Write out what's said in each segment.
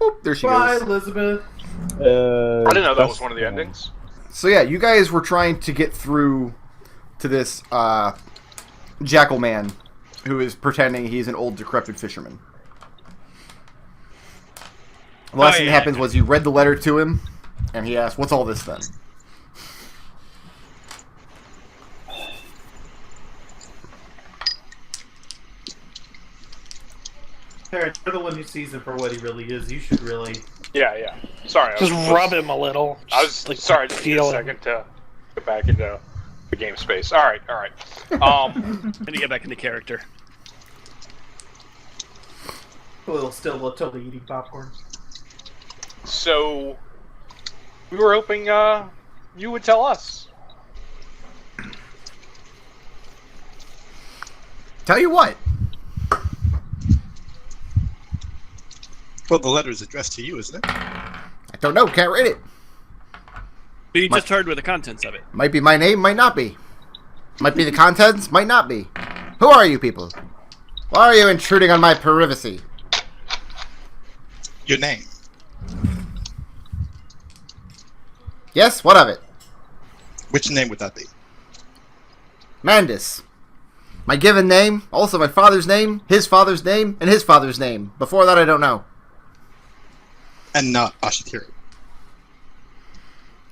Boop, there she Bye, goes. Elizabeth. I didn't know that was one of the endings. So yeah, you guys were trying to get through to this jackal man who is pretending he's an old decrepit fisherman. The last thing that happens was you read the letter to him, and he asked, "What's all this then?" Tarin, you're the one who sees him for what he really is. You should really... Yeah. Sorry. Just rub him a little. I was like, sorry. Just need a second to get back into the game space. All right. And to get back into character. Khalil still totally eating popcorn. So we were hoping you would tell us. Tell you what. Well, the letter is addressed to you, isn't it? I don't know. Can't read it. But you just heard with the contents of it. Might be my name. Might not be. Might be the contents. Might not be. Who are you people? Why are you intruding on my privacy? Your name. Yes. What of it? Which name would that be? Mandus. My given name, also my father's name, his father's name, and his father's name. Before that, I don't know. And not Ashitiri.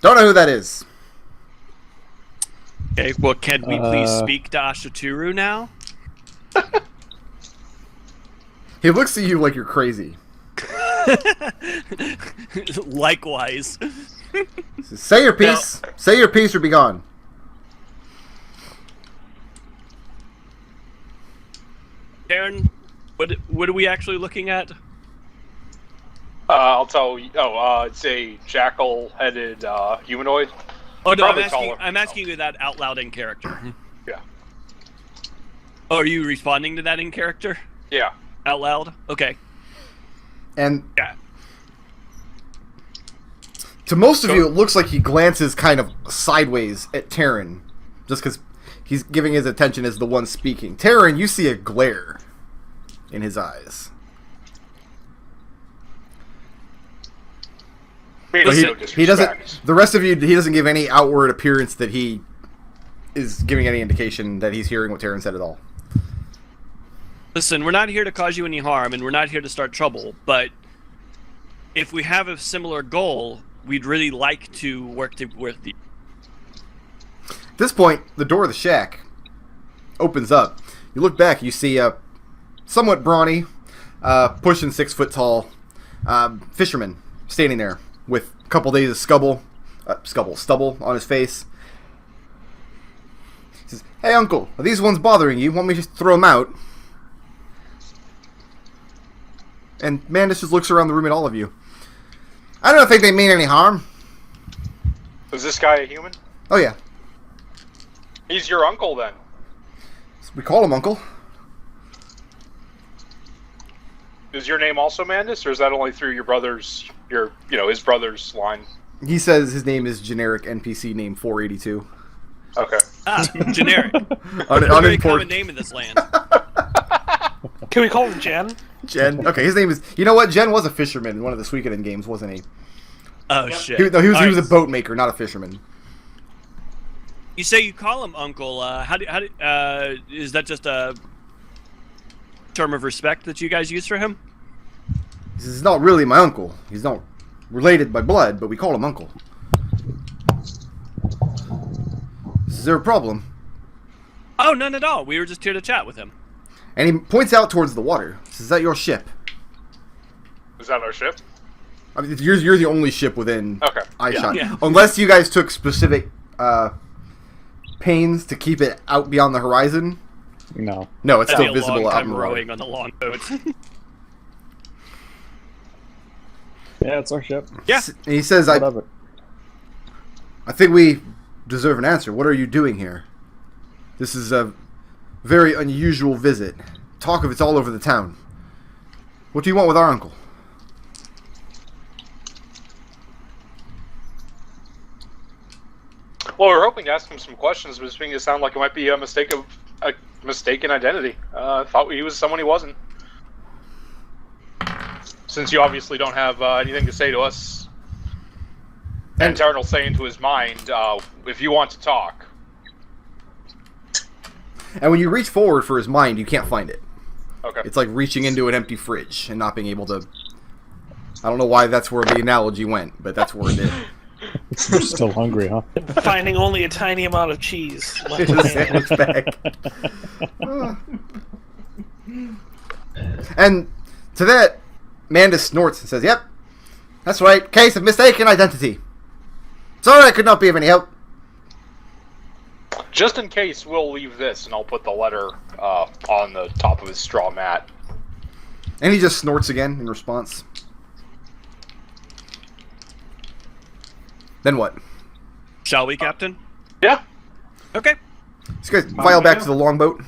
Don't know who that is. Okay, well, can we please speak to Ashaturu now? He looks at you like you're crazy. Likewise. He says, say your piece. Say your piece or be gone. Tarin, what are we actually looking at? I'll tell you. It's a jackal-headed humanoid. Oh no, Probably I'm asking you that out loud in character. Yeah. Oh, are you responding to that in character? Yeah. Out loud? Okay. And Yeah. to most of you, it looks like he glances kind of sideways at Tarin, just because he's giving his attention as the one speaking. Tarin, you see a glare in his eyes. But he doesn't. The rest of you, he doesn't give any outward appearance that he is giving any indication that he's hearing what Tarin said at all. Listen, we're not here to cause you any harm, and we're not here to start trouble, but if we have a similar goal, we'd really like to work with you. At this point, the door of the shack opens up. You look back, you see a somewhat brawny, pushing 6 foot tall fisherman standing there with a couple days of stubble on his face. He says, "Hey, uncle, are these ones bothering you? Want me to just throw them out?" And Mandus just looks around the room at all of you. "I don't think they mean any harm." Is this guy a human? Oh yeah, He's your uncle, then. we call him uncle. Is your name also Mandus, or is that only through your brother's, his brother's line? He says his name is generic NPC name 482. Okay. Ah, generic. Very Unimportant. common name in this land. Can we call him Jen? Jen. Okay, his name is. You know what? Jen was a fisherman in one of the Suikoden games, wasn't he? Oh, shit. He was Alright. a boat maker, not a fisherman. You say you call him uncle. Is that just a term of respect that you guys use for him? He says, "He's not really my uncle. He's not related by blood, but we call him uncle." Is there a problem? Oh, none at all. We were just here to chat with him. And he points out towards the water. He says, "Is that your ship?" Is that our ship? I mean, you're the only ship within Okay. eyeshot. Yeah. Unless you guys took specific pains to keep it out beyond the horizon. No. No, it's That'd still be a visible long out time in the rowing road. on the long boat. Yeah, it's our ship. Yeah. And he says, I Whatever. think we deserve an answer. What are you doing here? This is a very unusual visit. Talk of it's all over the town. What do you want with our uncle? Well, we were hoping to ask him some questions, but it's beginning to sound like it might be a mistaken identity. I thought he was someone he wasn't. since you obviously don't have anything to say to us, and Tarin will say into his mind, if you want to talk. And when you reach forward for his mind, you can't find it. Okay. It's like reaching into an empty fridge and not being able to... I don't know why that's where the analogy went, but that's where it did. You're still hungry, huh? Finding only a tiny amount of cheese left In in the hand. sandwich bag. And to that, Mandus snorts and says, "Yep, that's right. Case of mistaken identity. Sorry I could not be of any help." Just in case, we'll leave this, and I'll put the letter on the top of his straw mat. And he just snorts again in response. Then what? Shall we, Captain? Yeah. Okay. So you guys file back to the longboat.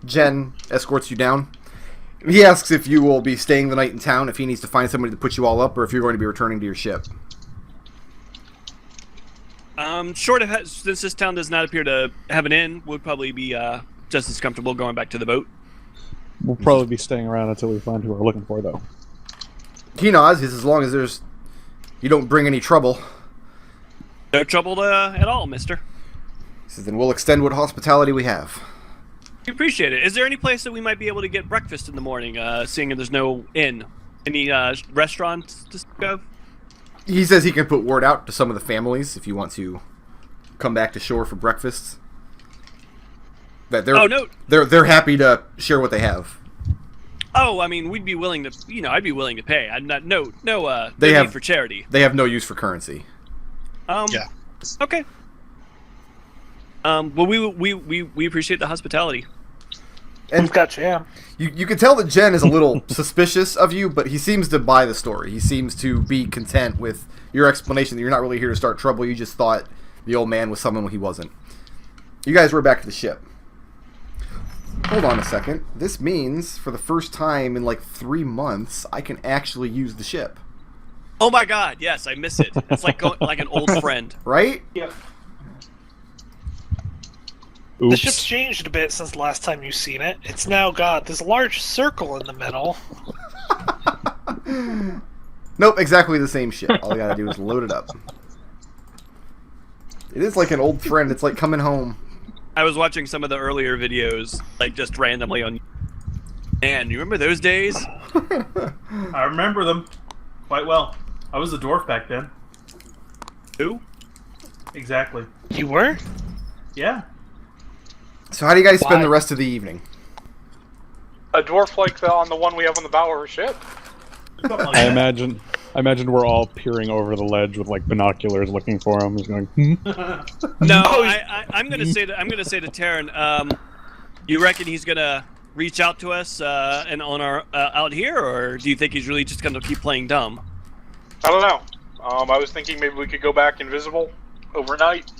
Jen escorts you down. He asks if you will be staying the night in town, if he needs to find somebody to put you all up, or if you're going to be returning to your ship. Short of since this town does not appear to have an inn, would probably be just as comfortable going back to the boat. We'll probably be staying around until we find who we're looking for, though. He nods, as long as you don't bring any trouble. No trouble at all, mister. He says, then we'll extend what hospitality we have. We appreciate it. Is there any place that we might be able to get breakfast in the morning, seeing as there's no inn? Any restaurants to speak of? He says he can put word out to some of the families if you want to come back to shore for breakfast. That they're happy to share what they have. Oh, I mean, we'd be willing to. I'd be willing to pay. I'm not. No They have need for charity. They have no use for currency. Yeah. Okay. Well, we appreciate the hospitality. And We've got jam. you can tell that Jen is a little suspicious of you, but he seems to buy the story. He seems to be content with your explanation that you're not really here to start trouble. You just thought the old man was someone he wasn't. You guys were back to the ship. Hold on a second. This means, for the first time in like 3 months, I can actually use the ship. Oh my God! Yes, I miss it. It's like like an old friend. Right? Yep. Oops. The ship's changed a bit since the last time you've seen it. It's now got this large circle in the middle. Nope, exactly the same shit. All you gotta do is load it up. It is like an old friend. It's like coming home. I was watching some of the earlier videos, like just randomly on. Man, you remember those days? I remember them quite well. I was a dwarf back then. Who? Exactly. You were? Yeah. So how do you guys spend Why? the rest of the evening? A dwarf like on the one we have on the bow of our ship. Something like I that. imagine we're all peering over the ledge with like binoculars, looking for him. He's going, No, I'm gonna say to Tarin, you reckon he's gonna reach out to us and on our out here, or do you think he's really just gonna keep playing dumb? I don't know. I was thinking maybe we could go back invisible overnight.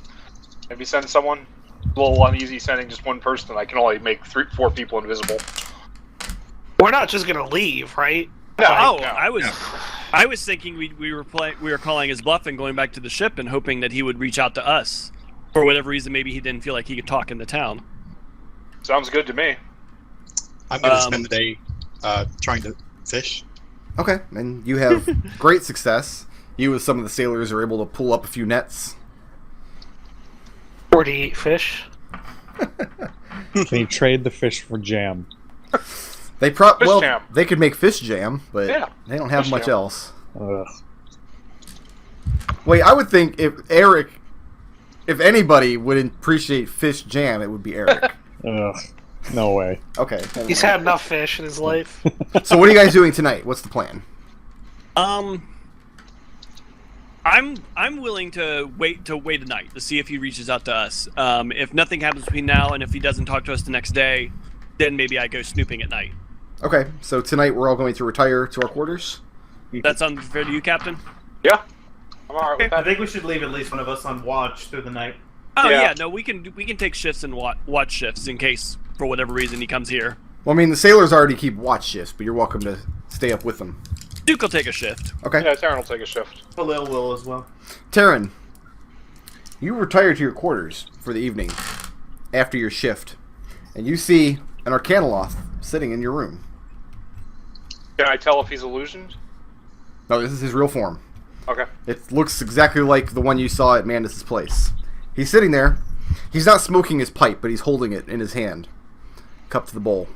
Maybe send someone. A little uneasy sending just one person. I can only make 4 people invisible. We're not just gonna leave, right? No, I was thinking we were calling his bluff and going back to the ship and hoping that he would reach out to us. For whatever reason, maybe he didn't feel like he could talk in the town. Sounds good to me. I'm going to spend the day trying to fish. Okay, and you have great success. You, with some of the sailors, are able to pull up a few nets. 48 fish. can you trade the fish for jam? They Fish well, jam. they could make fish jam, but Yeah, they don't have fish much jam. else. Ugh. Wait, I would think if anybody would appreciate fish jam, it would be Arik. Ugh. No way. Okay. never He's mind. had enough fish in his life. So what are you guys doing tonight? What's the plan? I'm willing to wait a night to see if he reaches out to us. If nothing happens between now and if he doesn't talk to us the next day, then maybe I go snooping at night. Okay, so tonight we're all going to retire to our quarters. That sounds fair to you, Captain? Yeah, I'm alright with I that. think we should leave at least one of us on watch through the night. Oh Yeah. yeah, no, we can take shifts and watch shifts in case for whatever reason he comes here. Well, I mean, the sailors already keep watch shifts, but you're welcome to stay up with them. Duke will take a shift. Okay. Yeah, Tarin will take a shift. Khalil will as well. Tarin, you retire to your quarters for the evening after your shift, and you see an Arcanoloth sitting in your room. Can I tell if he's illusioned? No, this is his real form. Okay. It looks exactly like the one you saw at Mandus' place. He's sitting there. He's not smoking his pipe, but he's holding it in his hand, cupped to the bowl.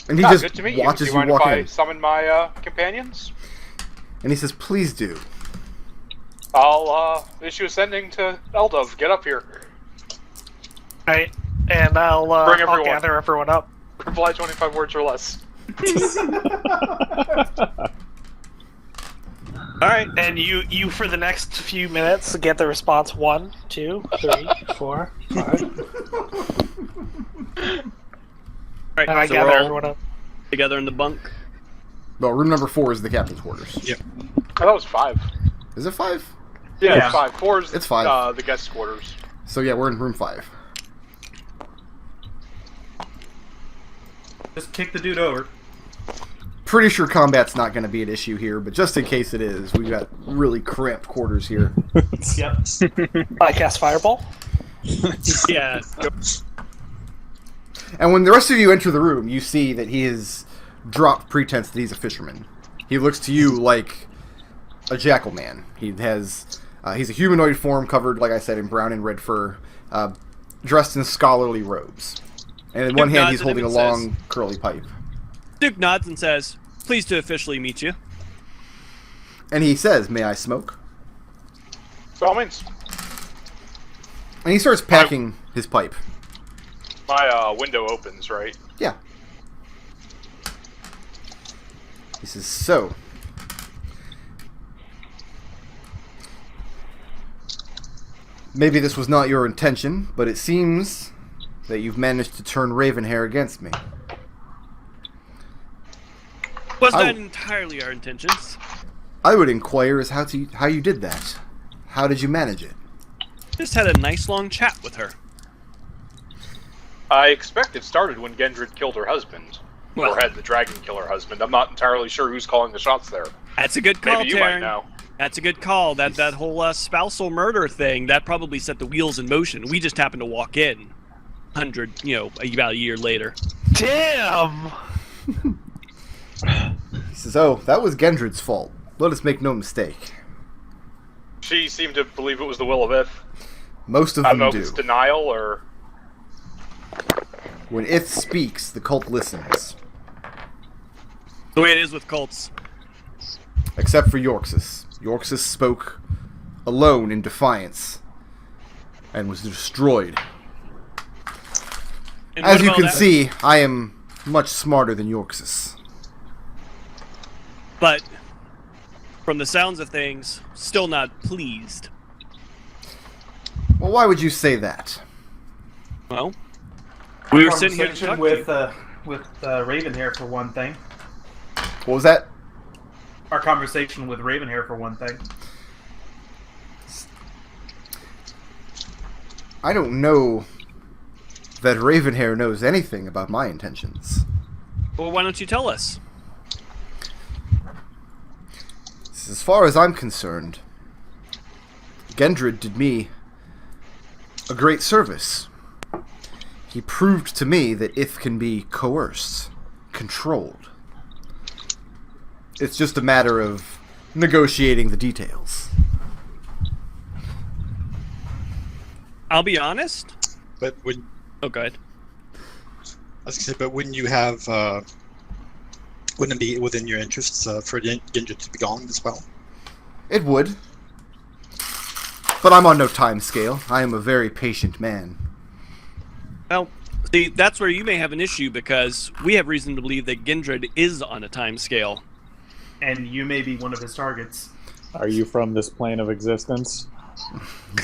And he just good to meet watches you. you Do you mind walk if I in. summon my companions? And he says, "Please do." I'll issue a sending to Eldove. Get up here. Right, and I'll Bring everyone. gather everyone up. Reply 25 words or less. All right. And you for the next few minutes get the response 1, 2, 3, 4, 5. Right, And I so gather we're all everyone up. together in the bunk. Well, room number 4 is the captain's quarters. Yep. Oh, that was 5. Is it 5? Yeah, Yeah. it's 5. 4 is It's 5. The guest quarters. So yeah, we're in room 5. Just kick the dude over. Pretty sure combat's not going to be an issue here, but just in case it is, we've got really cramped quarters here. Yep. I cast Fireball. Yeah. And when the rest of you enter the room, you see that he has dropped pretense that he's a fisherman. He looks to you like a jackal man. He has he's a humanoid form covered, like I said, in brown and red fur, dressed in scholarly robes. And in one hand, he's holding a long, curly pipe. Duke nods and says, "Pleased to officially meet you." And he says, "May I smoke?" By all means. And he starts packing his pipe. My window opens, right? Yeah. He says, "So, maybe this was not your intention, but it seems that you've managed to turn Ravenhair against me." Was not entirely our intentions. I would inquire as how you did that. How did you manage it? Just had a nice long chat with her. I expect it started when Gendred killed her husband. Well- or had the dragon kill her husband. I'm not entirely sure who's calling the shots there. That's a good call, Maybe you might Tarin. know. That's a good call. That whole spousal murder thing, that probably set the wheels in motion. We just happened to walk in, about a year later. Damn! He says, "Oh, that was Gendred's fault. Let us make no mistake. She seemed to believe it was the will of Ith. Most of I don't know them if it's do. denial or... When Ith speaks, the cult listens. The way it is with cults. Except for Yorxus. Yorxus spoke alone in defiance and was destroyed. And As what you about can that- see, I am much smarter than Yorxus. But from the sounds of things, still not pleased. Well, why would you say that? Well, we were sitting here to Conversation talk with Ravenhair for one thing. What was that? Our conversation with Ravenhair for one thing. I don't know that Ravenhair knows anything about my intentions. Well, why don't you tell us? As far as I'm concerned, Gendred did me a great service. He proved to me that Ith can be coerced, controlled. It's just a matter of negotiating the details. I'll be honest. But when Oh, go ahead. I was gonna say, but wouldn't you have? Wouldn't it be within your interests for Gendred to be gone as well? It would. But I'm on no time scale. I am a very patient man. Well, see, that's where you may have an issue because we have reason to believe that Gendred is on a time scale. And you may be one of his targets. Are you from this plane of existence?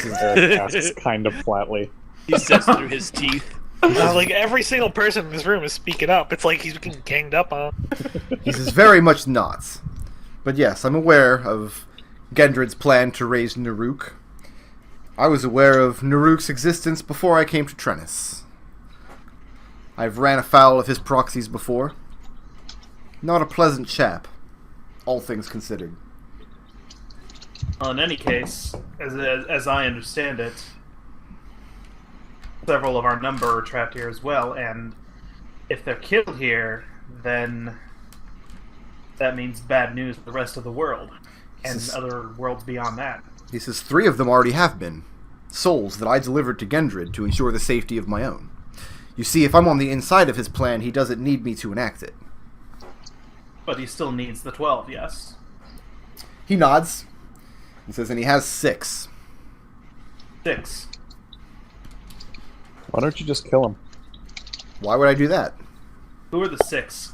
Eric asks kind of flatly. He says through his teeth. Like every single person in this room is speaking up. It's like he's getting ganged up on. He says, very much not. But yes, I'm aware of Gendred's plan to raise Naruk. I was aware of Naruk's existence before I came to Trennis. I've ran afoul of his proxies before. Not a pleasant chap, all things considered. Well, in any case, as I understand it, several of our number are trapped here as well, and if they're killed here, then That means bad news for the rest of the world. And This is- other worlds beyond that. He says 3 of them already have been. Souls that I delivered to Gendrid to ensure the safety of my own. You see, if I'm on the inside of his plan, he doesn't need me to enact it. But he still needs the 12, yes? He nods. He says, and he has 6. 6. Why don't you just kill him? Why would I do that? Who are the 6?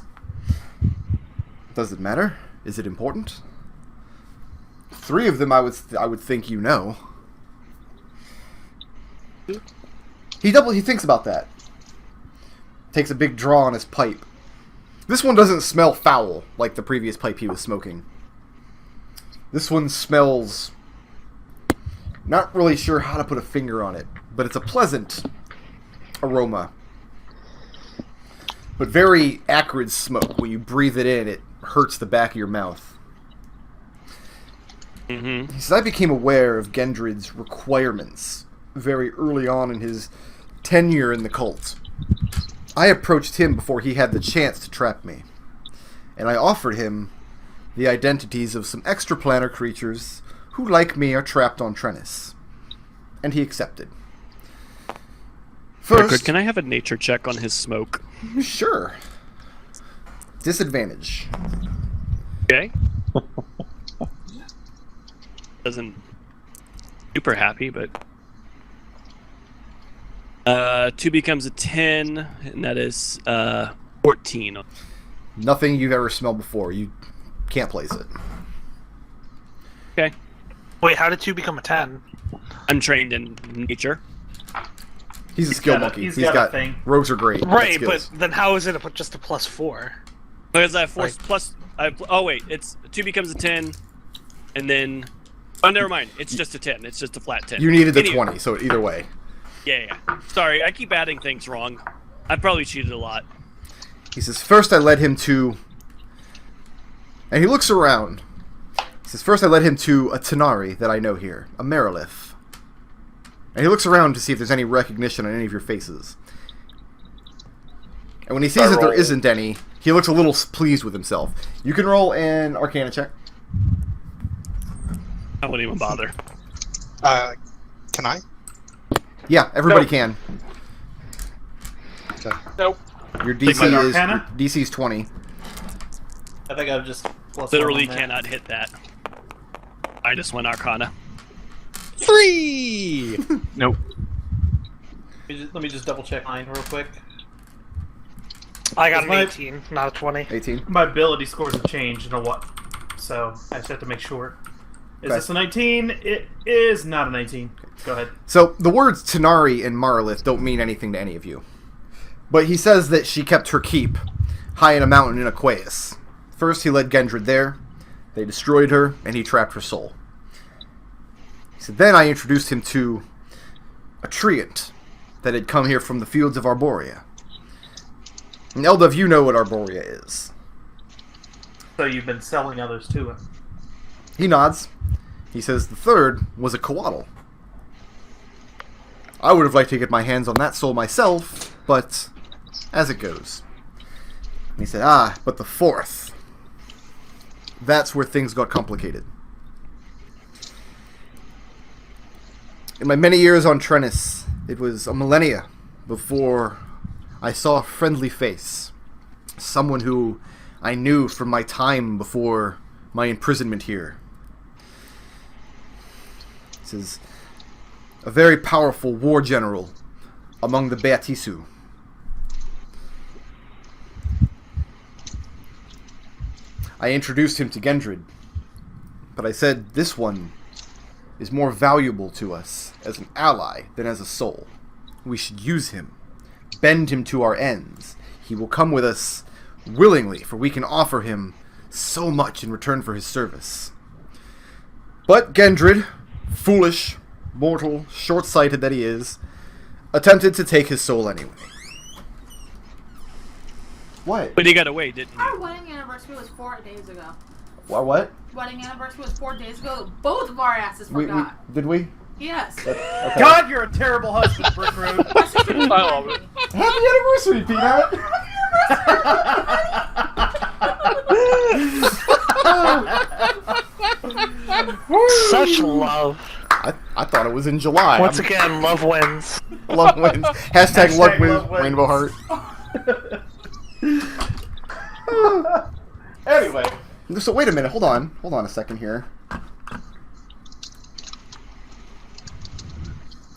Does it matter? Is it important? 3 of them I would think you know. He thinks about that. Takes a big draw on his pipe. This one doesn't smell foul like the previous pipe he was smoking. This one smells... Not really sure how to put a finger on it, but it's a pleasant aroma. But very acrid smoke. When you breathe it in, it hurts the back of your mouth. Mm-hmm. He says, I became aware of Gendrid's requirements very early on in his tenure in the cult. I approached him before he had the chance to trap me, and I offered him the identities of some extraplanar creatures who, like me, are trapped on Trennis. And he accepted. Good. First, Can I have a nature check on his smoke? sure. Disadvantage. Okay. Doesn't super happy, but 2 becomes a 10, and that is 14. Nothing you've ever smelled before. You can't place it. Okay. Wait, how did 2 become a 10? I'm trained in nature. He's a skill got a- monkey. he's He's got a got thing. rogues are great. at Right, skills. but then how is it just a +4? Because I have 4 Like- plus. Oh wait, it's 2 becomes a 10, and then. Oh, never mind. It's just a 10. It's just a flat 10. You needed the Anyway. 20, so either way. Yeah. Sorry, I keep adding things wrong. I probably cheated a lot. He says, first I led him to... And he looks around. He says, first I led him to a Tanari that I know here, a Merilith. And he looks around to see if there's any recognition on any of your faces. And when he sees that there isn't any, he looks a little pleased with himself. You can roll an Arcana check. I wouldn't even bother. Can I? Yeah, everybody No. can. Okay. Nope. Your Take my DC is Arcana? your DC is 20. I think I've just plus Literally 1 on that. cannot hit that. I just went Arcana. 3! Nope. Let me just double check mine real quick. I got Is an my- 18, not a 20. 18. My ability scores have changed, what? So I just have to make sure. Is Okay. this a 19? It is not a 19. Go ahead. So, the words Tanari and Marlith don't mean anything to any of you. But he says that she kept her keep high in a mountain in Aqueous. First, he led Gendrid there. They destroyed her, and he trapped her soul. He said, then I introduced him to a treant that had come here from the fields of Arborea. And Eldove, you know what Arborea is. So you've been selling others to him. He nods. He says the third was a Coatl. I would have liked to get my hands on that soul myself, but as it goes. And he said, but the fourth. That's where things got complicated. In my many years on Trennis, it was a millennia before I saw a friendly face. Someone who I knew from my time before my imprisonment here. This is a very powerful war general among the Beatisu. I introduced him to Gendrid, but I said this one is more valuable to us as an ally than as a soul. We should use him, bend him to our ends. He will come with us willingly, for we can offer him so much in return for his service. But Gendrid, foolish, mortal, short-sighted that he is, attempted to take his soul anyway. What? But he got away, didn't he? Our wedding anniversary was 4 days ago. What? Wedding anniversary was 4 days ago. Both of our asses forgot. Did we? Yes. Okay. God, you're a terrible husband, Brickroot. My sister didn't I love it. Happy anniversary, Peanut! much love. I thought it was in July. Once again, love wins. Love wins. Hashtag luck wins. love wins. Rainbow heart. Anyway. So wait a minute. Hold on a second here.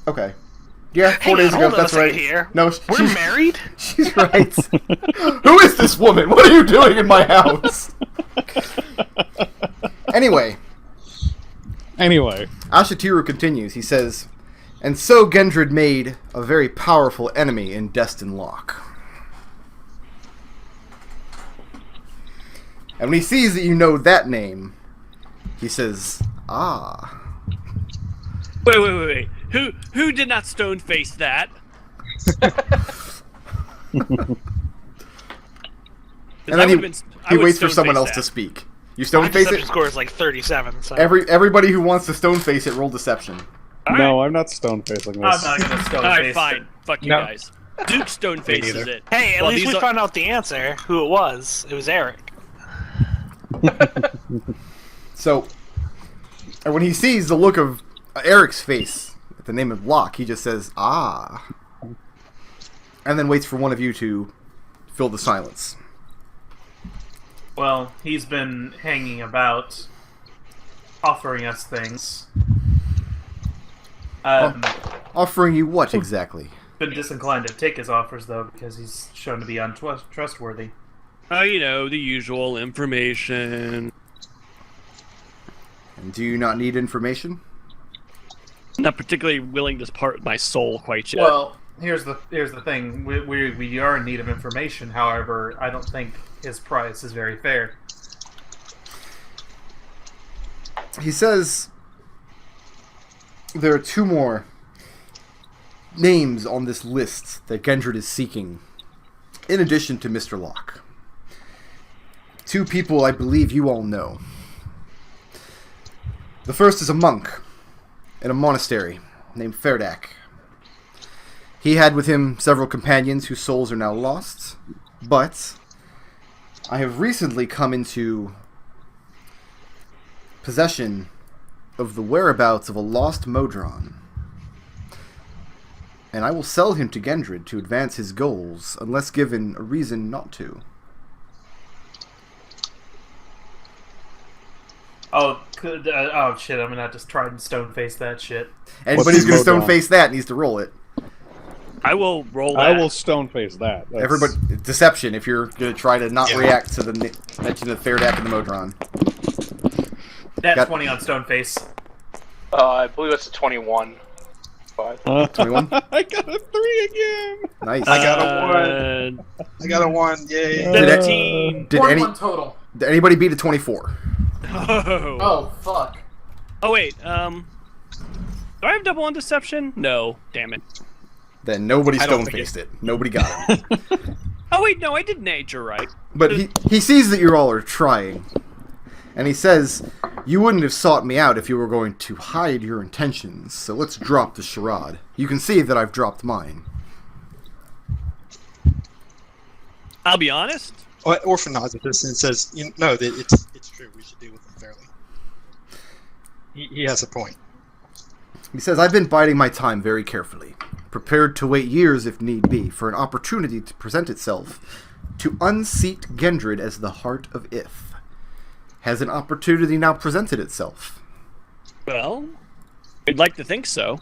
Okay. Yeah, 4 days ago. Hold on That's a second right. Here. No, We're she's, married? she's right. Who is this woman? What are you doing in my house? Anyway, Ashatiru continues. He says, "And so Gendred made a very powerful enemy in Destin Lock. And when he sees that you know that name, he says, ah." Wait. Who did not stone face that? And then he waits for someone else to speak. You stone My face deception it? score is like 37. So. Everybody who wants to stone face it, roll deception. No, I'm not stone facing this. I'm not gonna stone Alright, face fine. it. Fuck you No. guys. Duke stone faces neither. it. Hey, at Well, least these we are- found out the answer. Who it was? It was Arik. So, and when he sees the look of Eric's face at the name of Locke, he just says, ah. And then waits for one of you to fill the silence. Well, he's been hanging about, offering us things. Offering you what exactly? Been disinclined to take his offers, though, because he's shown to be untrustworthy. Oh, you know, the usual information. And do you not need information? Not particularly willing to part my soul quite yet. Well, here's the thing. We are in need of information. However, I don't think his price is very fair. He says there are 2 more names on this list that Gendred is seeking, in addition to Mr. Locke. 2 people I believe you all know. The first is a monk in a monastery named Ferdak. He had with him several companions whose souls are now lost, but I have recently come into possession of the whereabouts of a lost Modron, and I will sell him to Gendred to advance his goals, unless given a reason not to. Oh shit! I'm gonna have to try and stone face that shit. Anybody who's going to Modron? stone face that needs to roll it. I will roll that. I will stone face that. That's- Everybody, deception if you're going to try to not Yeah. react to the mention of Ferdak and the Modron. That's Got- 20 on stone face. I believe that's a 21. 21? I got a 3 again. Nice. I got a 1. I got a 1. Yay. 17. Did any, 41 total. did anybody beat a 24? Oh. Oh, fuck. Oh, wait. Do I have double on deception? No. Damn it. Then nobody I don't stone faced it. Nobody got it. Oh, wait. No, I did nature right. But he sees that you all are trying. And he says, you wouldn't have sought me out if you were going to hide your intentions, so let's drop the charade. You can see that I've dropped mine. I'll be honest. Orphan nods at this and says, "No, that it's true. We should deal with him fairly." He has a point. He says, I've been biding my time very carefully, prepared to wait years if need be, for an opportunity to present itself to unseat Gendred as the Heart of Ith. Has an opportunity now presented itself? Well, we'd like to think so.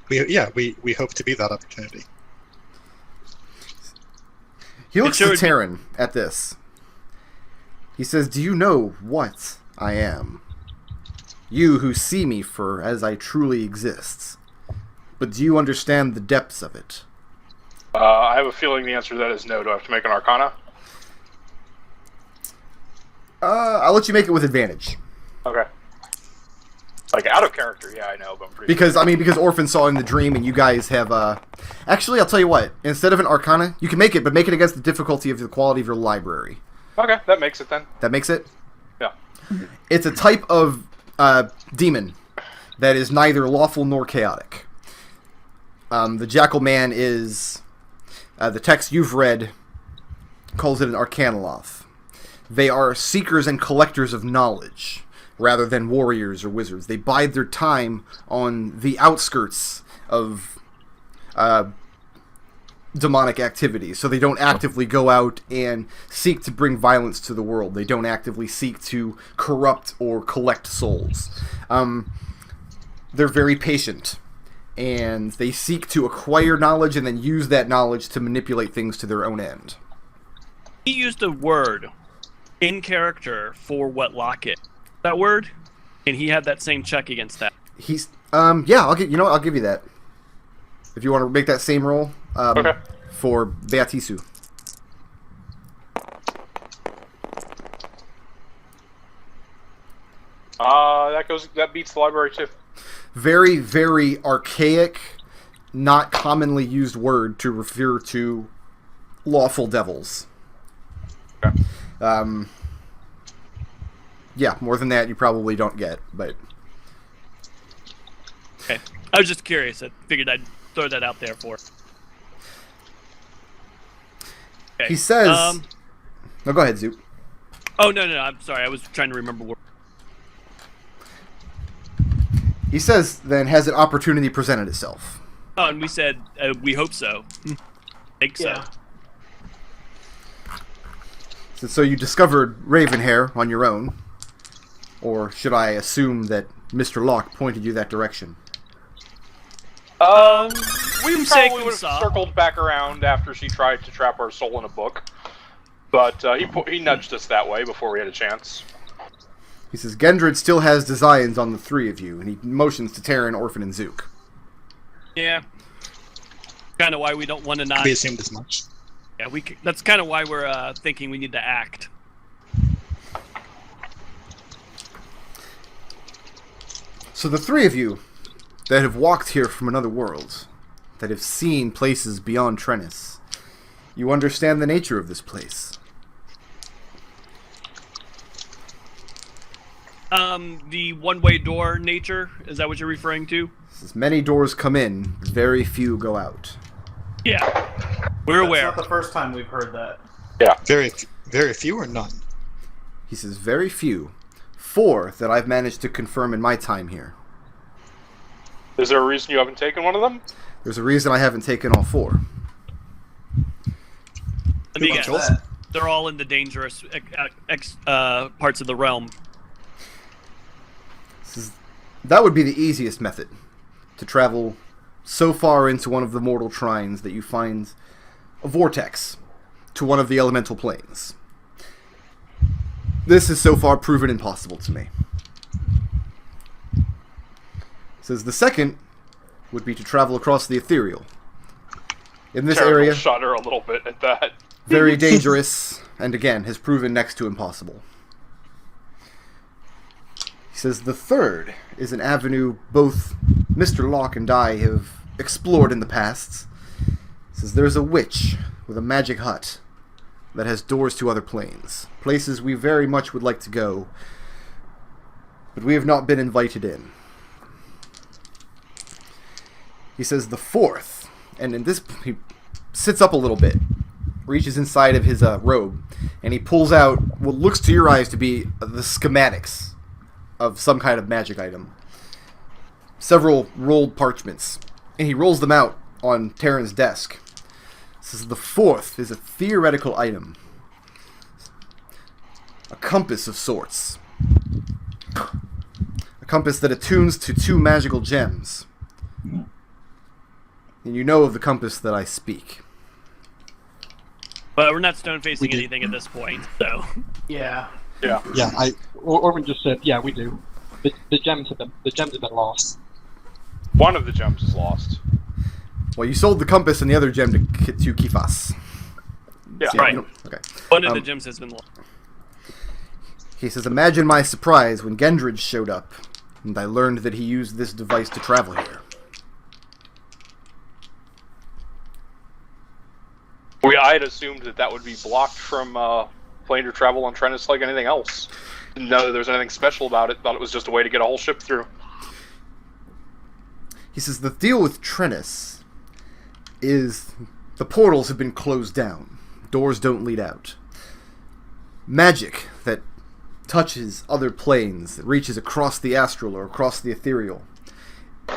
We hope to be that opportunity. He looks sure to Tarin at this. He says, do you know what I am? You who see me for as I truly exist. But do you understand the depths of it? I have a feeling the answer to that is no. Do I have to make an Arcana? I'll let you make it with advantage. Okay. Like out of character, yeah, I know, but I'm pretty. Because Orphan saw in the dream, and you guys have. Actually, I'll tell you what. Instead of an Arcana, you can make it, but make it against the difficulty of the quality of your library. Okay, that makes it then. That makes it. Yeah. It's a type of demon that is neither lawful nor chaotic. The Jackal Man is the text you've read calls it an Arcanoloth. They are seekers and collectors of knowledge. rather than warriors or wizards. They bide their time on the outskirts of demonic activity, so they don't actively go out and seek to bring violence to the world. They don't actively seek to corrupt or collect souls. They're very patient, and they seek to acquire knowledge and then use that knowledge to manipulate things to their own end. He used a word in character for what lock it. That word, and he had that same check against that. He's I'll give you that. If you want to make that same roll, Okay. for Beatisu. That beats the library too. Very, very archaic, not commonly used word to refer to lawful devils. Okay. Yeah, more than that you probably don't get, but... Okay. I was just curious. I figured I'd throw that out there for. Okay. He says... No, go ahead, Zook. Oh, no, I'm sorry. I was trying to remember what... He says, then, has an opportunity presented itself? Oh, and we said, we hope so. Think so. Yeah. So you discovered Ravenhair on your own? Or should I assume that Mr. Locke pointed you that direction? We say probably would have saw. circled back around after she tried to trap our soul in a book. But he nudged us that way before we had a chance. He says, Gendred still has designs on the three of you, and he motions to Tarin, Orphan, and Zook. Yeah. Kind of why we don't want to not... We assumed as much. Yeah, that's kind of why we're thinking we need to act. So the three of you that have walked here from another world, that have seen places beyond Trennis, you understand the nature of this place. The one-way door nature, is that what you're referring to? As many doors come in, very few go out. Yeah. We're That's aware. not the first time we've heard that. Yeah. Very few or none. He says, very few. 4 that I've managed to confirm in my time here. Is there a reason you haven't taken one of them? There's a reason I haven't taken all 4. Let me Who guess. wants They're all in the dangerous parts of the realm. That would be the easiest method. To travel so far into one of the mortal shrines that you find a vortex to one of the elemental planes. This is so far proven impossible to me. Says the second would be to travel across the ethereal. In this Terrible area, shudder a little bit at that. very dangerous, and again, has proven next to impossible. He says the third is an avenue both Mr. Locke and I have explored in the past. He says there's a witch with a magic hut that has doors to other planes. Places we very much would like to go, but we have not been invited in. He says the fourth, and in this, he sits up a little bit, reaches inside of his robe, and he pulls out what looks to your eyes to be the schematics of some kind of magic item. Several rolled parchments, and he rolls them out on Tarin's desk. This is the fourth is a theoretical item. A compass of sorts. A compass that attunes to 2 magical gems. And you know of the compass that I speak. But we're not stone-facing anything at this point, so... Yeah. Yeah. Yeah, Orphan just said, yeah, we do. The gems have been lost. One of the gems is lost. Well, you sold the compass and the other gem to Kifas. Yeah. So, Right. Okay. One of the gems has been lost. He says, imagine my surprise when Gendred showed up, and I learned that he used this device to travel here. I had assumed that would be blocked from planar travel on Trennis like anything else. Didn't know that there was anything special about it. Thought it was just a way to get a whole ship through. He says, the deal with Trennis is the portals have been closed down. Doors don't lead out. Magic that touches other planes, that reaches across the astral or across the ethereal,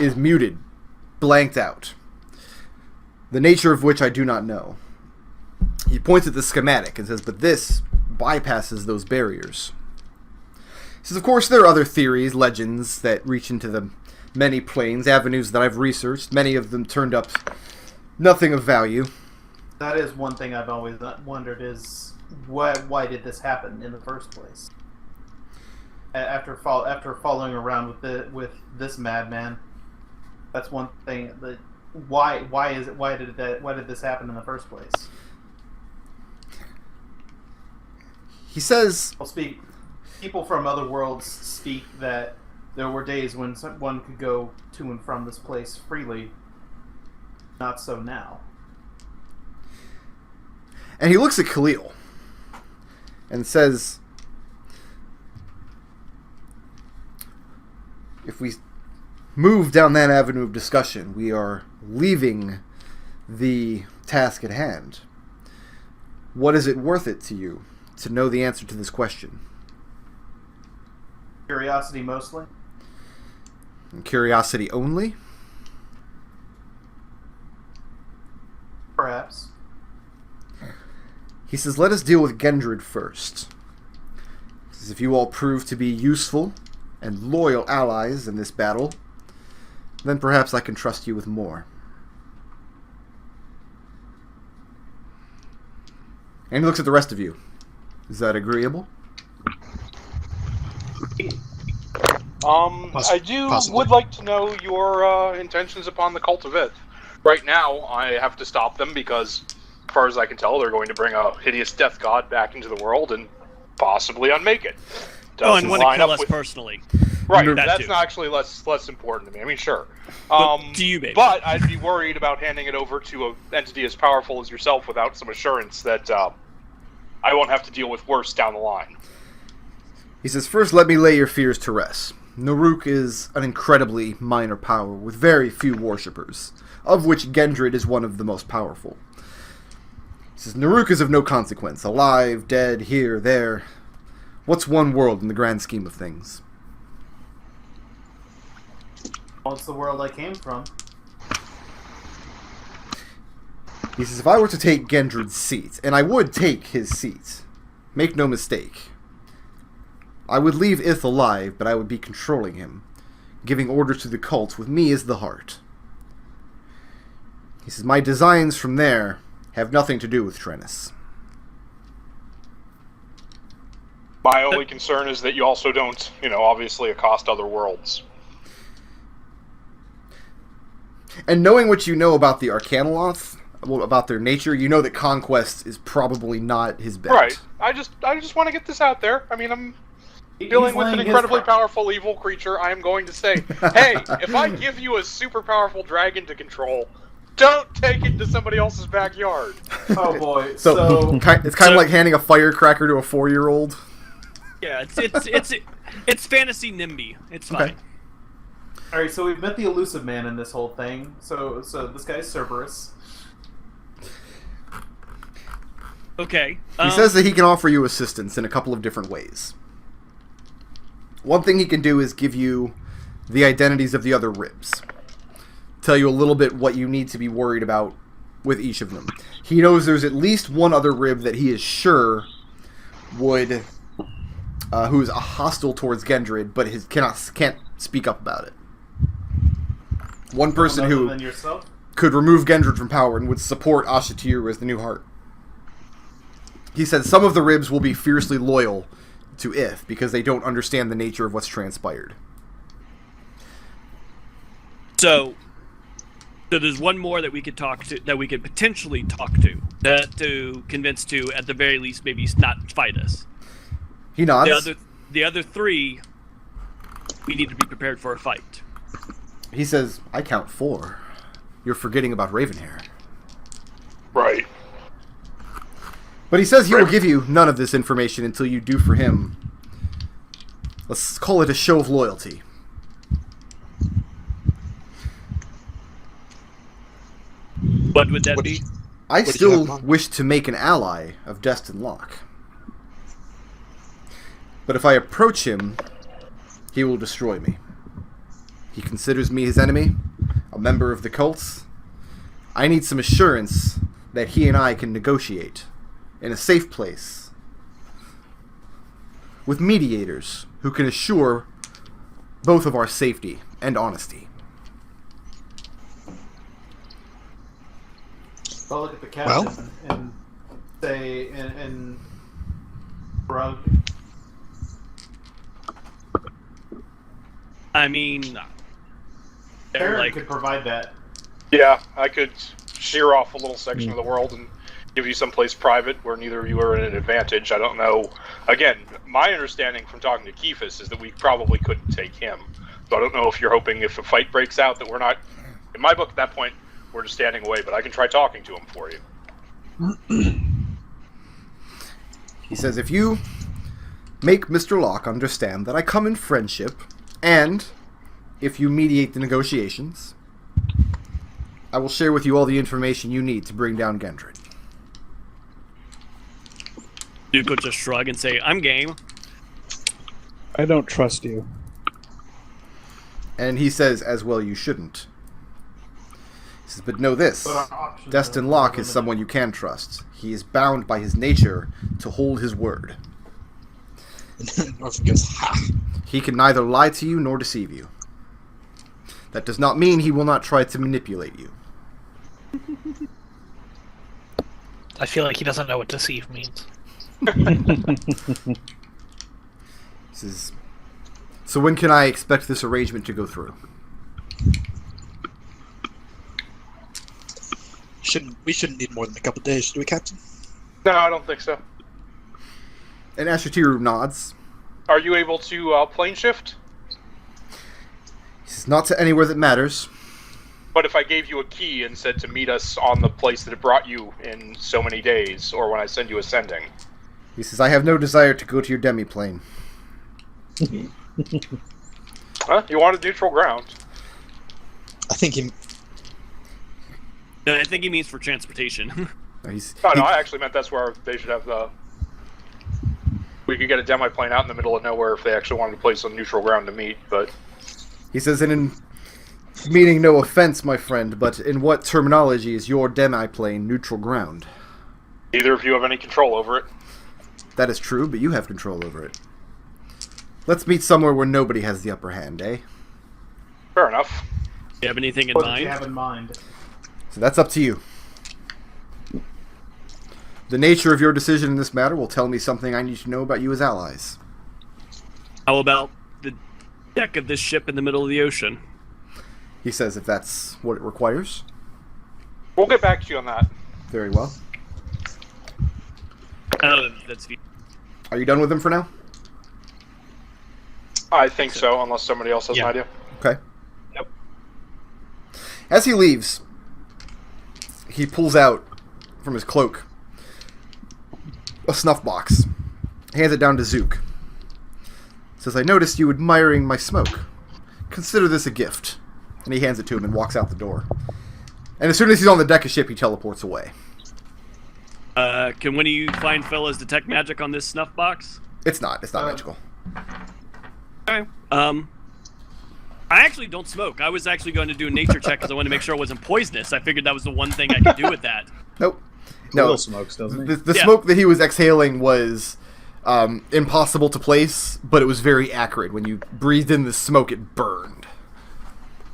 is muted, blanked out. The nature of which I do not know. He points at the schematic and says, but this bypasses those barriers. He says, of course, there are other theories, legends that reach into the many planes, avenues that I've researched. Many of them turned up nothing of value. That is one thing I've always wondered is why did this happen in the first place? After following around with this madman, that's one thing. Why did this happen in the first place? He says, People from other worlds speak that there were days when one could go to and from this place freely. Not so now. and he looks at Khalil and says, if we move down that avenue of discussion, we are leaving the task at hand. What is it worth it to you to know the answer to this question? Curiosity mostly. And curiosity only? Perhaps. He says, let us deal with Gendred first. He says, if you all prove to be useful and loyal allies in this battle, then perhaps I can trust you with more. And he looks at the rest of you. Is that agreeable? Would like to know your intentions upon the Cult of It. Right now, I have to stop them because, as far as I can tell, they're going to bring a hideous death god back into the world and possibly unmake it. And want to kill us personally. Right, That that's too. not actually less important to me. I mean, sure. To you, baby. But I'd be worried about handing it over to an entity as powerful as yourself without some assurance that I won't have to deal with worse down the line. He says, first let me lay your fears to rest. Naruk is an incredibly minor power with very few worshippers, of which Gendred is one of the most powerful. He says, Naruk is of no consequence, alive, dead, here, there. What's one world in the grand scheme of things? Well, it's the world I came from. He says, if I were to take Gendred's seat, and I would take his seat, make no mistake, I would leave Ith alive, but I would be controlling him, giving orders to the cult with me as the heart. He says, my designs from there have nothing to do with Trennis. My only concern is that you also don't, obviously accost other worlds. And knowing what you know about the Arcanoloth, about their nature, you know that conquest is probably not his bet. Right. I just want to get this out there. I mean, I'm dealing with an incredibly powerful evil creature. I am going to say, hey, if I give you a super powerful dragon to control, don't take it to somebody else's backyard. Oh boy. So it's kind of like handing a firecracker to a 4-year-old. Yeah, it's fantasy NIMBY. It's fine. Okay. Alright, so we've met the elusive man in this whole thing. So this guy's Cerberus. Okay. He says that he can offer you assistance in a couple of different ways. One thing he can do is give you the identities of the other ribs. Tell you a little bit what you need to be worried about with each of them. He knows there's at least one other rib that he is sure would... who is hostile towards Gendred, but can't speak up about it. One person who could remove Gendred from power and would support Ashatir as the new heart. He said some of the ribs will be fiercely loyal to Ith because they don't understand the nature of what's transpired. So there's one more that we could talk to, that we could potentially talk to convince to, at the very least, maybe not fight us. He nods. The other three, we need to be prepared for a fight. He says, I count 4. You're forgetting about Ravenhair. Right. But he says he will give you none of this information until you do for him. Let's call it a show of loyalty. What would that be? I still wish to make an ally of Destin Locke. But if I approach him, he will destroy me. He considers me his enemy, a member of the cults. I need some assurance that he and I can negotiate in a safe place with mediators who can assure both of our safety and honesty. I'll look at the captain and say, and Rug. I mean, Tarin could provide that. Yeah, I could shear off a little section of the world and give you someplace private where neither of you are at an advantage. I don't know. Again, my understanding from talking to Kephis is that we probably couldn't take him. So I don't know if you're hoping if a fight breaks out that we're not... In my book, at that point, we're just standing away, but I can try talking to him for you. He says, if you make Mr. Locke understand that I come in friendship, and if you mediate the negotiations, I will share with you all the information you need to bring down Gendred. Duke will just shrug and say, I'm game. I don't trust you. And he says, as well you shouldn't. He says, but know this, Destin Locke is someone you can trust. He is bound by his nature to hold his word. Orphan goes, ha! He can neither lie to you nor deceive you. That does not mean he will not try to manipulate you. I feel like he doesn't know what deceive means. This is... So when can I expect this arrangement to go through? We shouldn't need more than a couple days, do we, Captain? No, I don't think so. And Ashitiru nods. Are you able to plane shift? He says, not to anywhere that matters. But if I gave you a key and said to meet us on the place that it brought you in so many days, or when I send you ascending? He says, I have no desire to go to your demi-plane. Huh? You wanted neutral ground. I think he... No, I think he means for transportation. No, I actually meant that's where they should have the... We could get a demi-plane out in the middle of nowhere if they actually wanted to place on neutral ground to meet, but... He says, and in meaning no offense, my friend, but in what terminology is your demi-plane neutral ground? Neither of you have any control over it. That is true, but you have control over it. Let's meet somewhere where nobody has the upper hand, eh? Fair enough. Do you have anything in What mind? do you have in mind? So that's up to you. The nature of your decision in this matter will tell me something I need to know about you as allies. How about the deck of this ship in the middle of the ocean? He says if that's what it requires. We'll get back to you on that. Very well. That's... Are you done with him for now? I think so, unless somebody else has an idea. Okay. Yep. As he leaves, he pulls out from his cloak a snuff box, hands it down to Zook. Says, I noticed you admiring my smoke. Consider this a gift. And he hands it to him and walks out the door. And as soon as he's on the deck of ship, he teleports away. Can one of you fine fellas detect magic on this snuff box? It's not magical. Okay. I actually don't smoke. I was actually going to do a nature check because I wanted to make sure it wasn't poisonous. I figured that was the one thing I could do with that. Nope. No. Khalil smokes, doesn't he? The smoke that he was exhaling was impossible to place, but it was very acrid. When you breathed in the smoke, it burned.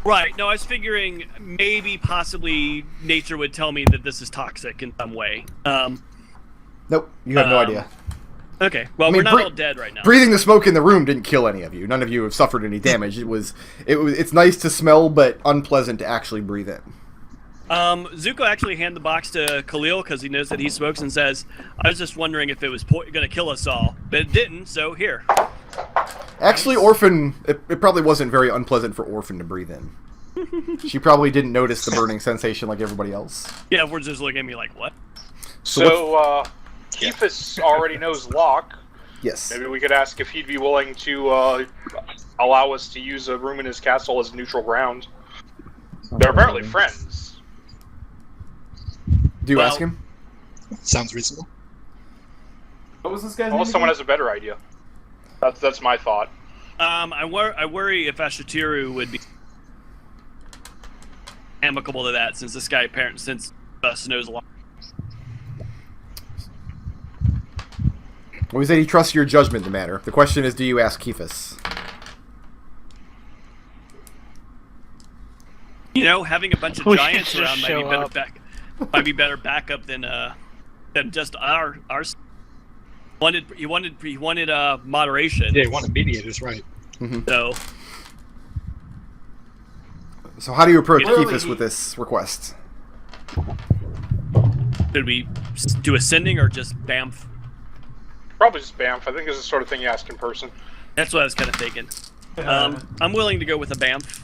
Right. No, I was figuring maybe, possibly, nature would tell me that this is toxic in some way. Nope. You have no idea. Okay. Well, we're not all dead right now. Breathing the smoke in the room didn't kill any of you. None of you have suffered any damage. It's nice to smell, but unpleasant to actually breathe in. Zuko actually handed the box to Khalil because he knows that he smokes and says, I was just wondering if it was going to kill us all. But it didn't, so here. Actually, Orphan, it probably wasn't very unpleasant for Orphan to breathe in. She probably didn't notice the burning sensation like everybody else. Yeah, we're just looking at me like, what? So Kephis already knows Locke. Yes. Maybe we could ask if he'd be willing to allow us to use a room in his castle as neutral ground. They're apparently friends. Do you ask him? Sounds reasonable. What was this guy's name? Unless someone again? has a better idea. That's my thought. I worry if Ashatiru would be amicable to that, since this guy apparently knows a lot. Well, he said he trusts your judgment in the matter. The question is, do you ask Kephas? You know, having a bunch of We giants should around just might be show better up. might be better backup than just our. He wanted moderation. Yeah, you want mediators, right? So So how do you approach Clearly Kephas he- with this request? should we do ascending or just Bamf? Probably just Bamf. I think this is the sort of thing you ask in person. That's what I was kind of thinking. I'm willing to go with a Bamf.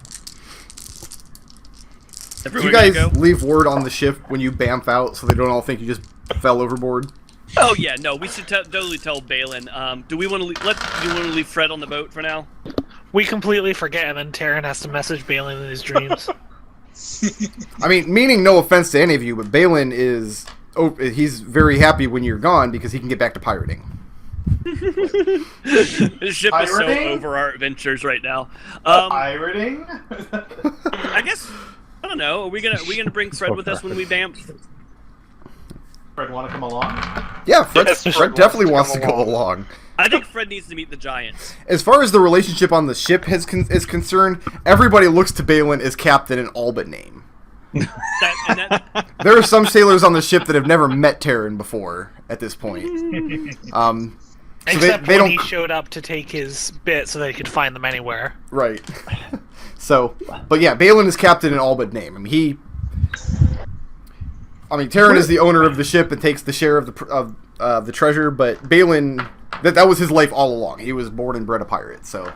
Do Everyone you guys go? leave word on the ship when you bamf out so they don't all think you just fell overboard? Oh yeah, no, we should totally tell Balin. Do we want to do you want to leave Fred on the boat for now? We completely forget, and then Tarin has to message Balin in his dreams. I mean, meaning no offense to any of you, but Balin is... he's very happy when you're gone because he can get back to pirating. This ship is so Pirating? over our adventures right now. Pirating? I guess I don't know. Are we gonna bring Fred with us when we Bamf? Fred, want to come along? Yeah, Fred, Yes, Fred Fred definitely wants wants to to come go along. I think Fred needs to meet the giants. As far as the relationship on the ship is concerned, everybody looks to Balin as captain in all but name. There are some sailors on the ship that have never met Tarin before at this point. So Except they when don't... he showed up to take his bit so they could find them anywhere. Right. So, but yeah, Balin is captain in all but name. I mean, Tarin is the owner of the ship and takes the share of the treasure, but Balin, that was his life all along. He was born and bred a pirate, so...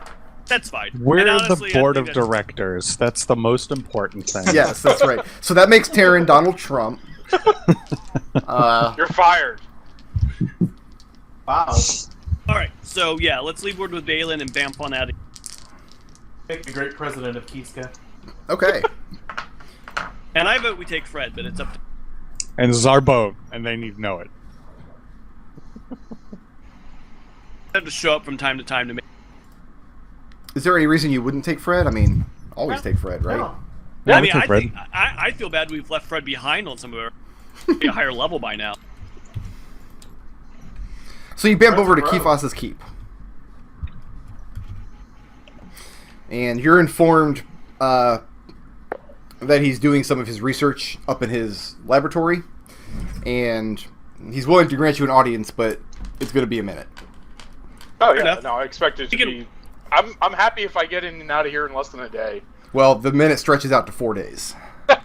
That's fine. We're And honestly, the I board think of that's- directors. That's the most important thing. Yes, that's right. So that makes Tarin Donald Trump. You're fired. Wow. All right, so yeah, let's leave word with Balin and Bamf on out. Make the great president of Kiska. Okay. And I vote we take Fred, but it's up to. And Zarbo, and they need to know it. Have to show up from time to time to make. Is there any reason you wouldn't take Fred? I mean, always take Fred, right? No. I mean, take I Fred. think I feel bad we've left Fred behind on some of our be a higher level by now. So you bamp Fred's over to a pro. Kephas's keep. And you're informed that he's doing some of his research up in his laboratory. And he's willing to grant you an audience, but it's going to be a minute. Oh yeah, enough. no, I expect it to You can- be. I'm happy if I get in and out of here in less than a day. Well, the minute stretches out to 4 days. Okay,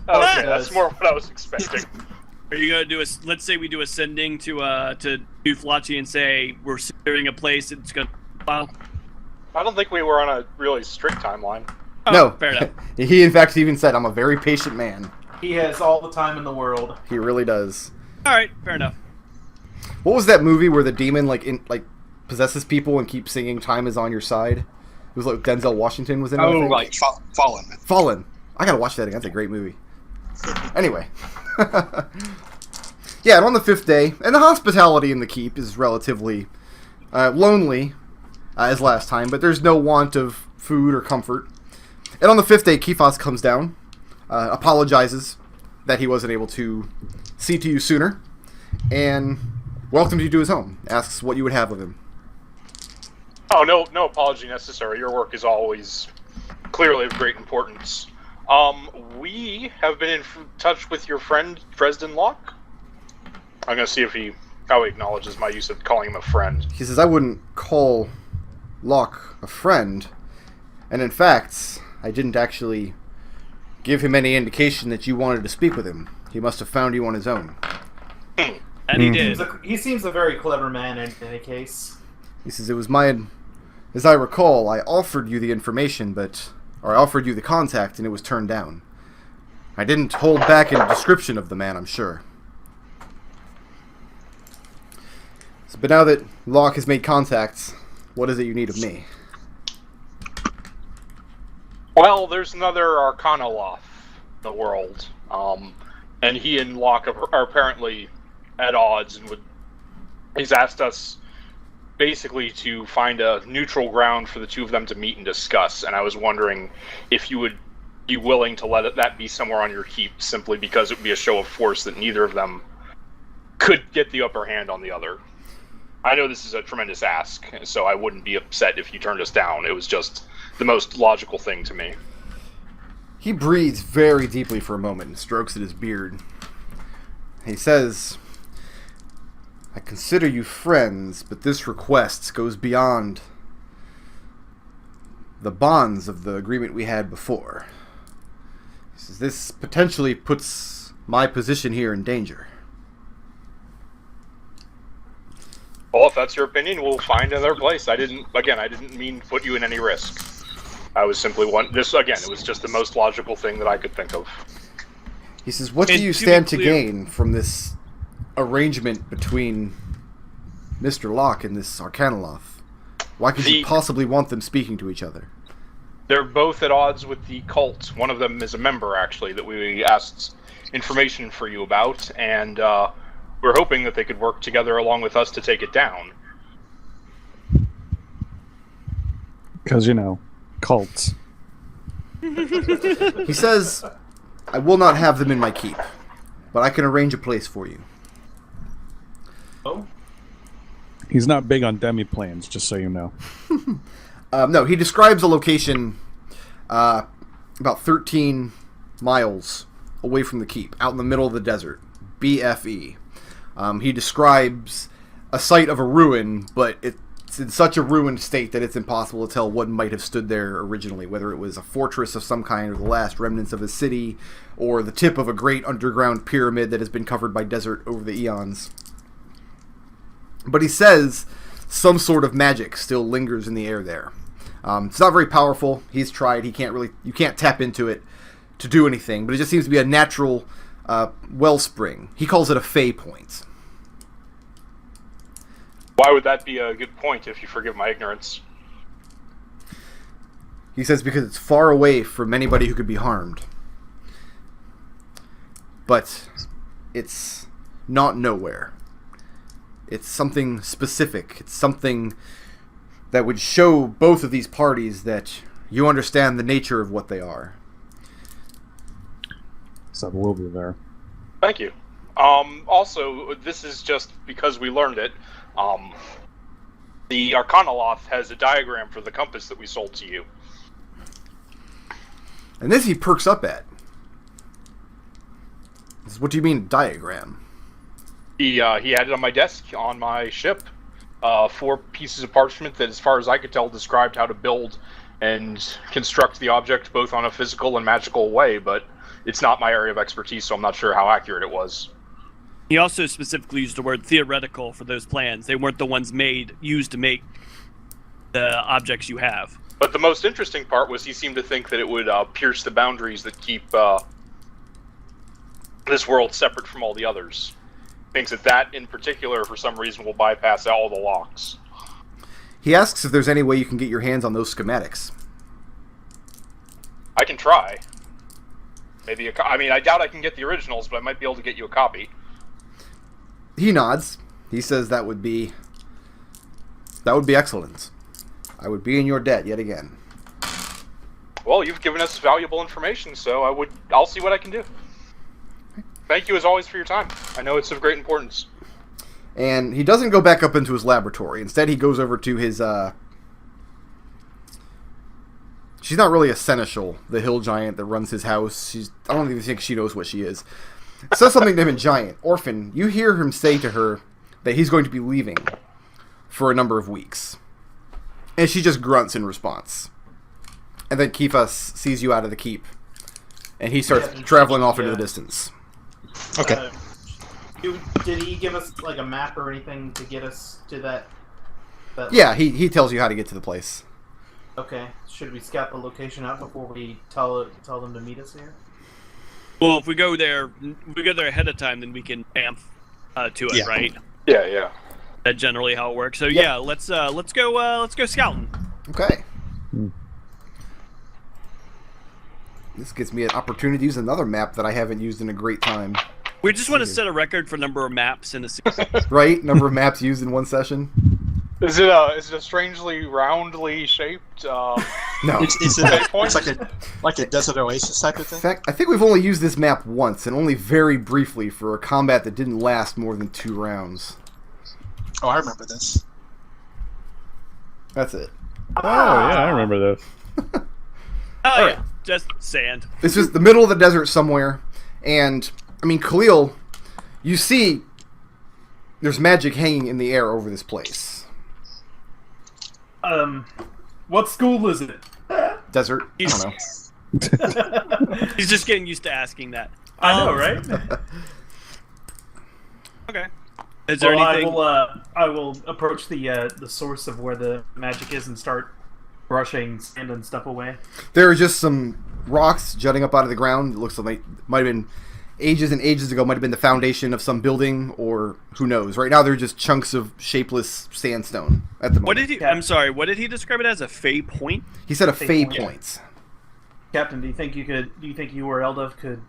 does. that's more what I was expecting. Are you gonna do a? Let's say we do ascending to Duflachi and say we're securing a place. It's gonna. Wow. I don't think we were on a really strict timeline. Oh, No. fair enough. He, in fact, even said, I'm a very patient man. He has all the time in the world. He really does. All right, fair enough. What was that movie where the demon, possesses people and keeps singing "Time is on your side"? It was like Denzel Washington was in it. I Oh, think. like Fallen. Fallen. I gotta watch that again. That's a great movie. Anyway. Yeah, and on the 5th day, and the hospitality in the keep is relatively lonely as last time, but there's no want of food or comfort. And on the 5th day, Kephas comes down, apologizes that he wasn't able to see to you sooner, and welcomes you to his home, asks what you would have of him. Oh, no apology necessary. Your work is always clearly of great importance. We have been in touch with your friend Dresden Locke. I'm gonna see how he acknowledges my use of calling him a friend. He says, I wouldn't call Locke a friend, and in fact, I didn't actually give him any indication that you wanted to speak with him. He must have found you on his own. And he did. He seems a very clever man in any case. He says, it was as I recall, I offered you the information, or I offered you the contact, and it was turned down. I didn't hold back in a description of the man, I'm sure. But now that Locke has made contacts, what is it you need of me? Well, there's another Arcanoloth in the world, and he and Locke are apparently at odds, and he's asked us basically to find a neutral ground for the two of them to meet and discuss, and I was wondering if you would be willing to let that be somewhere on your keep, simply because it would be a show of force that neither of them could get the upper hand on the other. I know this is a tremendous ask, so I wouldn't be upset if you turned us down. It was just the most logical thing to me. He breathes very deeply for a moment and strokes at his beard. He says, I consider you friends, but this request goes beyond the bonds of the agreement we had before. He says, this potentially puts my position here in danger. Well, if that's your opinion, we'll find another place. I didn't mean to put you in any risk. I was simply it was just the most logical thing that I could think of. He says, what do you stand to gain from this arrangement between Mr. Locke and this Arcanoloth? Why could you possibly want them speaking to each other? They're both at odds with the cult. One of them is a member, actually, that we asked information for you about, and we're hoping that they could work together along with us to take it down. Because, cults. He says, I will not have them in my keep, but I can arrange a place for you. Oh? He's not big on demi-planes, just so you know. No, he describes a location about 13 miles away from the keep, out in the middle of the desert. BFE. He describes a site of a ruin, but it's in such a ruined state that it's impossible to tell what might have stood there originally, whether it was a fortress of some kind or the last remnants of a city or the tip of a great underground pyramid that has been covered by desert over the eons. But he says some sort of magic still lingers in the air there. It's not very powerful. He's tried. You can't tap into it to do anything, but it just seems to be a natural wellspring. He calls it a fey point. Why would that be a good point, if you forgive my ignorance? He says because it's far away from anybody who could be harmed. But it's not nowhere. It's something specific. It's something that would show both of these parties that you understand the nature of what they are. So we'll be there. Thank you. Also, this is just because we learned it. The Arcanoloth has a diagram for the compass that we sold to you. And this he perks up at. He says, what do you mean, diagram? He had it on my desk on my ship. 4 pieces of parchment that, as far as I could tell, described how to build and construct the object both on a physical and magical way, but it's not my area of expertise, so I'm not sure how accurate it was. He also specifically used the word theoretical for those plans. They weren't the ones used to make the objects you have. But the most interesting part was he seemed to think that it would pierce the boundaries that keep this world separate from all the others. Thinks that in particular, for some reason, will bypass all the locks. He asks if there's any way you can get your hands on those schematics. I can try. Maybe I doubt I can get the originals, but I might be able to get you a copy. He nods. He says that would be excellent. I would be in your debt yet again. Well, you've given us valuable information, so I'll see what I can do. Thank you as always for your time. I know it's of great importance. And he doesn't go back up into his laboratory. Instead, he goes over to his she's not really a seneschal, the hill giant that runs his house. I don't even think she knows what she is. Says something to him in Giant. Orphan, you hear him say to her that he's going to be leaving for a number of weeks. And she just grunts in response. And then Kifas sees you out of the keep. And he starts traveling off into the distance. Okay. Did he give us like a map or anything to get us to that? Yeah, he tells you how to get to the place. Okay. Should we scout the location out before we tell them to meet us here? Well, if we go there ahead of time, then we can amp to it, right? Yeah. That's generally how it works. So yeah, let's go scouting. Okay. This gives me an opportunity to use another map that I haven't used in a great time. We just want to set a record for number of maps in the season. Right? Number of maps used in one session. Is it a strangely roundly shaped? No. It's like a desert oasis type of In thing. fact, I think we've only used this map once, and only very briefly for a combat that didn't last more than 2 rounds. Oh, I remember this. That's it. Oh, yeah, I remember this. Oh yeah, just sand. This is the middle of the desert somewhere, and, I mean, Khalil, you see there's magic hanging in the air over this place. What school is it? Desert? I don't know. He's just getting used to asking that. I know, right? Okay. Is there anything? I will approach the source of where the magic is and start brushing sand and stuff away. There are just some rocks jutting up out of the ground. It looks like might have been ages and ages ago. Might have been the foundation of some building, or who knows. Right now, they're just chunks of shapeless sandstone at the moment. What did he? I'm sorry. What did he describe it as? A fey point? He said a fey point. point. Captain, do you think you or Eldove could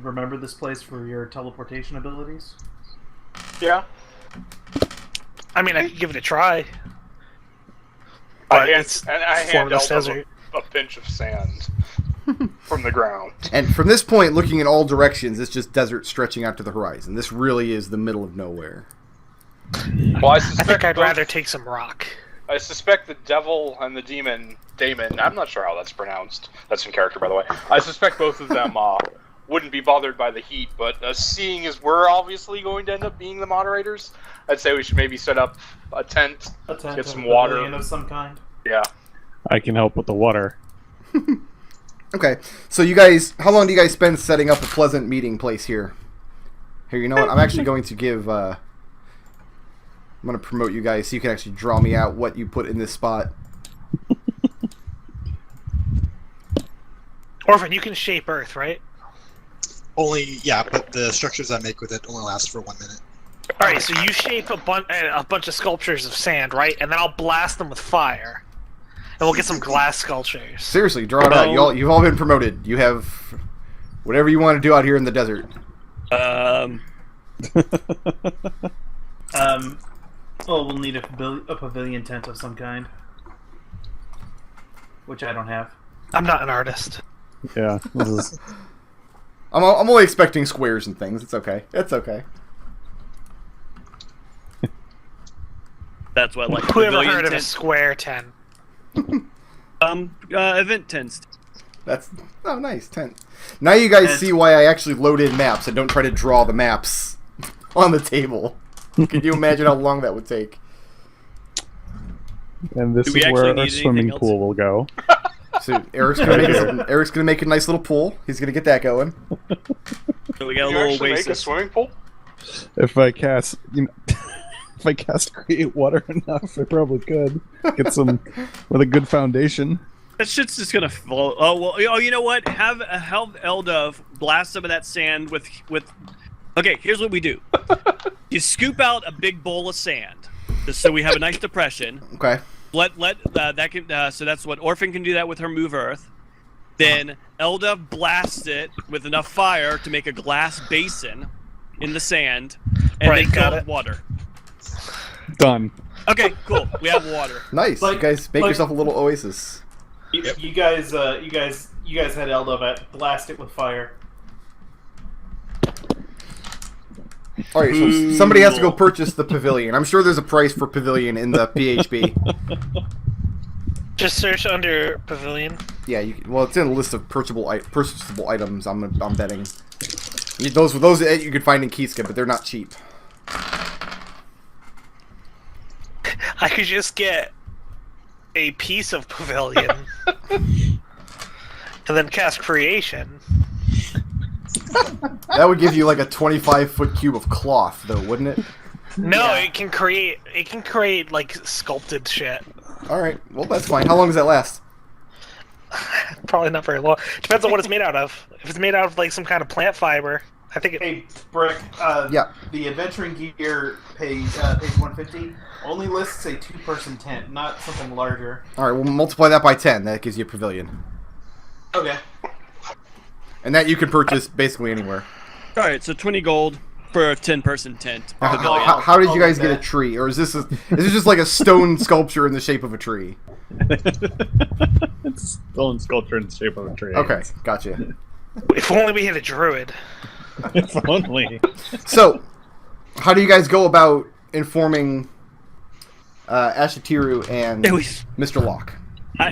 remember this place for your teleportation abilities? Yeah. I mean, I could give it a try. I But it's hand formless Eldove desert. a pinch of sand from the ground. And from this point, looking in all directions, it's just desert stretching out to the horizon. This really is the middle of nowhere. Well, I I think suspect I'd both- rather take some rock. I suspect the devil and the demon, Damon, I'm not sure how that's pronounced. That's in character, by the way. I suspect both of them wouldn't be bothered by the heat, but seeing as we're obviously going to end up being the moderators, I'd say we should maybe set up a tent, get some water. Of some kind. Yeah. I can help with the water. Okay, so you guys, how long do you guys spend setting up a pleasant meeting place here? Here, you know what? I'm actually going to give, I'm going to promote you guys so you can actually draw me out what you put in this spot. Orphan, you can shape Earth, right? Only, yeah, but the structures I make with it only last for 1 minute. All right, so you shape a bunch of sculptures of sand, right? And then I'll blast them with fire, and we'll get some glass sculptures. Seriously, draw it out. You've all been promoted. You have whatever you want to do out here in the desert. We'll need a pavilion tent of some kind, which I don't have. I'm not an artist. Yeah, this is... I'm only expecting squares and things. It's okay. It's okay. That's what like Who ever pavilion heard of a tent? square tent? Event tents. That's nice tent. Now you guys And- see why I actually load in maps and don't try to draw the maps on the table. Can you imagine how long that would take? And this Do we is actually where need our anything swimming else? pool will go. So Eric's gonna make a nice little pool. He's gonna get that going. So we got a Can you little actually make a oasis. swimming pool? If I cast, if I cast create water enough, I probably could get some with a good foundation. That shit's just gonna fall. Oh well. Oh, you know what? Have Eldove blast some of that sand with. Okay, here's what we do. You scoop out a big bowl of sand, just so we have a nice depression. Okay. So that's what Orphan can do that with her move Earth. Then Eldove blasts it with enough fire to make a glass basin in the sand, and Right, then got fill it it. with water. Done. Okay, cool. We have water. Nice. Like- you guys make like- yourself a little oasis. You guys had Eldove at blast it with fire. All right. So somebody has to go purchase the pavilion. I'm sure there's a price for pavilion in the PHP. Just search under pavilion. Yeah. Well, it's in a list of purchasable items. I'm betting. Those you could find in Kiska, but they're not cheap. I could just get a piece of pavilion and then cast creation. That would give you like a 25-foot cube of cloth, though, wouldn't it? No, Yeah. it can create like sculpted shit. All right. Well, that's fine. How long does that last? Probably not very long. Depends on what it's made out of. If it's made out of like some kind of plant fiber, I think it. Hey, Brick. Yeah. The adventuring gear page 150 only lists a 2-person tent, not something larger. All right. We'll multiply that by 10. That gives you a pavilion, Okay. and that you can purchase basically anywhere. All right, so 20 gold. for a 10-person tent. pavilion. How did you guys get a tree, or is this just like a stone sculpture in the shape of a tree? It's stone sculpture in the shape of a tree. Okay, gotcha. If only we had a druid. If only. So, how do you guys go about informing Ashitiru and Mr. Locke?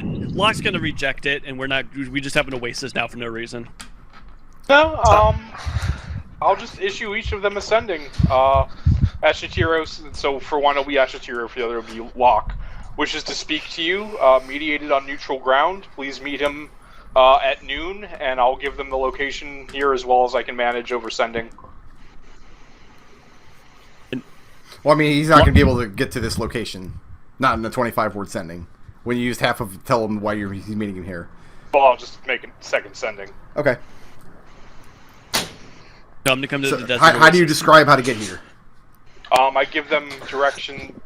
Locke's gonna reject it, and we just happen to waste this now for no reason. No, I'll just issue each of them ascending. Ashitiru, so for one it'll be Ashitiru, for the other it'll be Locke. Wishes to speak to you, mediated on neutral ground. Please meet him at noon, and I'll give them the location here as well as I can manage over sending. Well, I mean, he's not going to be able to get to this location. Not in the 25-word sending. When you used half of tell him why he's meeting him here. Well, I'll just make a second sending. Okay. Tell him to come to the desert. How do you describe how to get here? I give them direction.